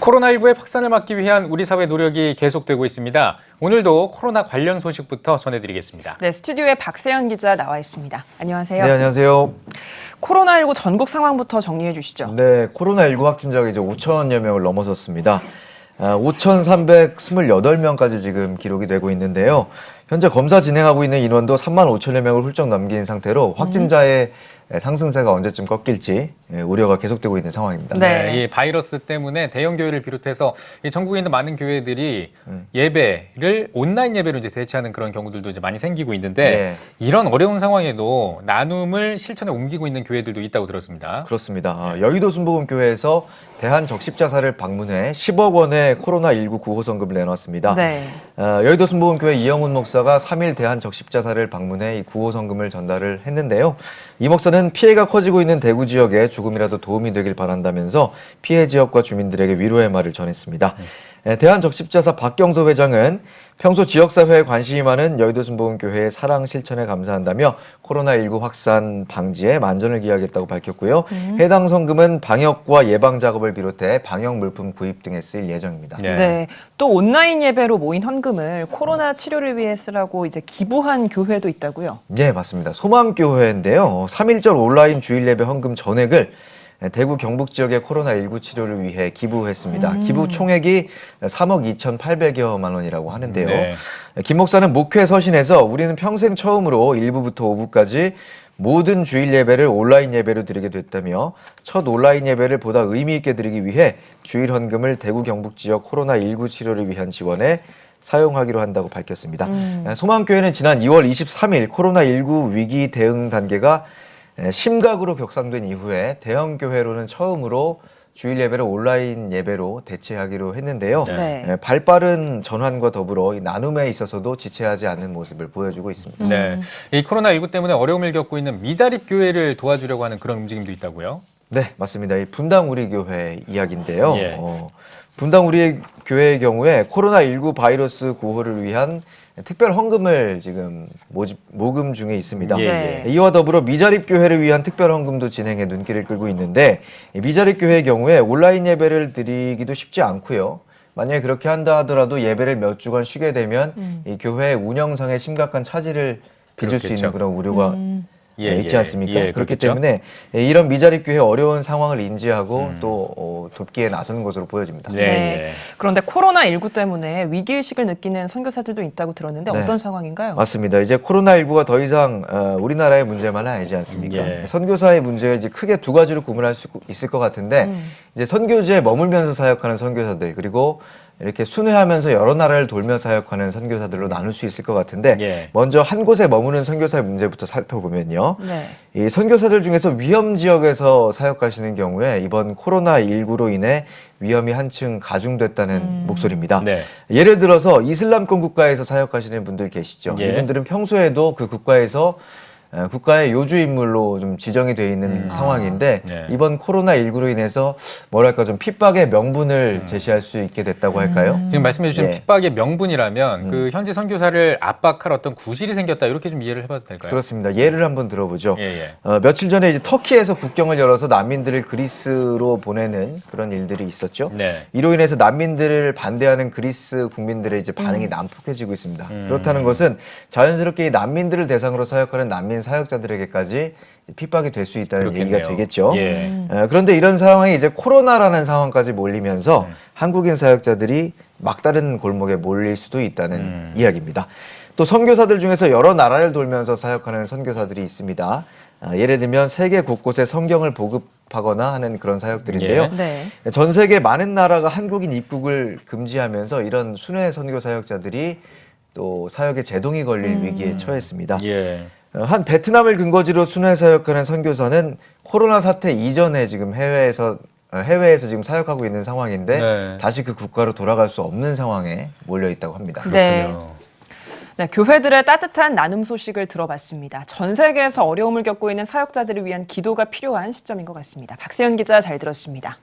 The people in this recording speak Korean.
코로나19의 확산을 막기 위한 우리 사회 노력이 계속되고 있습니다. 오늘도 코로나 관련 소식부터 전해드리겠습니다. 네, 스튜디오에 박세현 기자 나와 있습니다. 안녕하세요. 네, 안녕하세요. 코로나19 전국 상황부터 정리해 주시죠. 네, 코로나19 확진자가 이제 5천여 명을 넘어섰습니다. 5,328명까지 지금 기록이 되고 있는데요. 현재 검사 진행하고 있는 인원도 3만 5천여 명을 훌쩍 넘긴 상태로 확진자의 상승세가 언제쯤 꺾일지 우려가 계속되고 있는 상황입니다. 네, 이 바이러스 때문에 대형 교회를 비롯해서 전국에 있는 많은 교회들이 예배를 온라인 예배로 이제 대체하는 그런 경우들도 이제 많이 생기고 있는데 이런 어려운 상황에도 나눔을 실천에 옮기고 있는 교회들도 있다고 들었습니다. 그렇습니다. 여의도 순복음교회에서 대한적십자사를 방문해 10억 원의 코로나19 구호성금을 내놨습니다. 네. 여의도 순복음교회 이영훈 목사가 3일 대한적십자사를 방문해 이 구호성금을 전달을 했는데요. 이 목사는 피해가 커지고 있는 대구 지역에 조금이라도 도움이 되길 바란다면서 피해 지역과 주민들에게 위로의 말을 전했습니다. 대한적십자사 박경서 회장은 평소 지역사회에 관심이 많은 여의도 순복음교회의 사랑 실천에 감사한다며 코로나19 확산 방지에 만전을 기하겠다고 밝혔고요. 해당 성금은 방역과 예방 작업을 비롯해 방역 물품 구입 등에 쓰일 예정입니다. 네. 또 온라인 예배로 모인 헌금을 코로나 치료를 위해 쓰라고 이제 기부한 교회도 있다고요? 네, 맞습니다. 소망교회인데요. 3.1절 온라인 주일 예배 헌금 전액을 대구 경북 지역의 코로나19 치료를 위해 기부했습니다. 기부 총액이 3억 2,800여만 원이라고 하는데요. 네. 김 목사는 목회 서신에서 우리는 평생 처음으로 1부부터 5부까지 모든 주일 예배를 온라인 예배로 드리게 됐다며 첫 온라인 예배를 보다 의미 있게 드리기 위해 주일 헌금을 대구 경북 지역 코로나19 치료를 위한 지원에 사용하기로 한다고 밝혔습니다. 소망교회는 지난 2월 23일 코로나19 위기 대응 단계가 심각으로 격상된 이후에 대형 교회로는 처음으로 주일 예배를 온라인 예배로 대체하기로 했는데요. 네. 발빠른 전환과 더불어 이 나눔에 있어서도 지체하지 않는 모습을 보여주고 있습니다. 네, 이 코로나19 때문에 어려움을 겪고 있는 미자립 교회를 도와주려고 하는 그런 움직임도 있다고요? 네, 맞습니다. 이 분당 우리 교회 이야기인데요. 분당 우리 교회의 경우에 코로나19 바이러스 구호를 위한 특별 헌금을 지금 모금 중에 있습니다. 이와 더불어 미자립 교회를 위한 특별 헌금도 진행해 눈길을 끌고 있는데 미자립 교회의 경우에 온라인 예배를 드리기도 쉽지 않고요. 만약에 그렇게 한다 하더라도 예배를 몇 주간 쉬게 되면 이 교회의 운영상에 심각한 차질을 빚을 수 있는 그런 우려가 있지 않습니까? 그렇기 때문에 이런 미자립 교회의 어려운 상황을 인지하고 또 돕기에 나서는 것으로 보여집니다. 네. 그런데 코로나19 때문에 위기의식을 느끼는 선교사들도 있다고 들었는데 어떤 상황인가요? 맞습니다. 이제 코로나19가 더 이상 우리나라의 문제만은 아니지 않습니까? 선교사의 문제가 이제 크게 두 가지로 구분할 수 있을 것 같은데 이제 선교지에 머물면서 사역하는 선교사들 그리고 이렇게 순회하면서 여러 나라를 돌며 사역하는 선교사들로 나눌 수 있을 것 같은데 먼저 한 곳에 머무는 선교사의 문제부터 살펴보면요. 이 선교사들 중에서 위험 지역에서 사역하시는 경우에 이번 코로나19로 인해 위험이 한층 가중됐다는 목소리입니다. 예를 들어서 이슬람권 국가에서 사역하시는 분들 계시죠. 이분들은 평소에도 그 국가의 요주 인물로 좀 지정이 돼 있는 상황인데 이번 코로나19로 인해서 뭐랄까 좀 핍박의 명분을 제시할 수 있게 됐다고 할까요? 지금 말씀해 주신 핍박의 명분이라면 그 현지 선교사를 압박할 어떤 구실이 생겼다 이렇게 좀 이해를 해봐도 될까요? 그렇습니다. 예를 한번 들어보죠. 며칠 전에 이제 터키에서 국경을 열어서 난민들을 그리스로 보내는 그런 일들이 있었죠. 이로 인해서 난민들을 반대하는 그리스 국민들의 이제 반응이 난폭해지고 있습니다. 그렇다는 것은 자연스럽게 이 난민들을 대상으로 사역하는 난민 사역자들에게까지 핍박이 될 수 있다는 얘기가 되겠죠. 그런데 이런 상황이 이제 코로나라는 상황까지 몰리면서 한국인 사역자들이 막다른 골목에 몰릴 수도 있다는 이야기입니다. 또 선교사들 중에서 여러 나라를 돌면서 사역하는 선교사들이 있습니다. 예를 들면 세계 곳곳에 성경을 보급하거나 하는 그런 사역들인데요. 전 세계 많은 나라가 한국인 입국을 금지하면서 이런 순회 선교 사역자들이 또 사역에 제동이 걸릴 위기에 처했습니다. 한 베트남을 근거지로 순회 사역하는 선교사는 코로나 사태 이전에 지금 해외에서 지금 사역하고 있는 상황인데 다시 그 국가로 돌아갈 수 없는 상황에 몰려 있다고 합니다. 그렇군요. 교회들의 따뜻한 나눔 소식을 들어봤습니다. 전 세계에서 어려움을 겪고 있는 사역자들을 위한 기도가 필요한 시점인 것 같습니다. 박세현 기자 잘 들었습니다.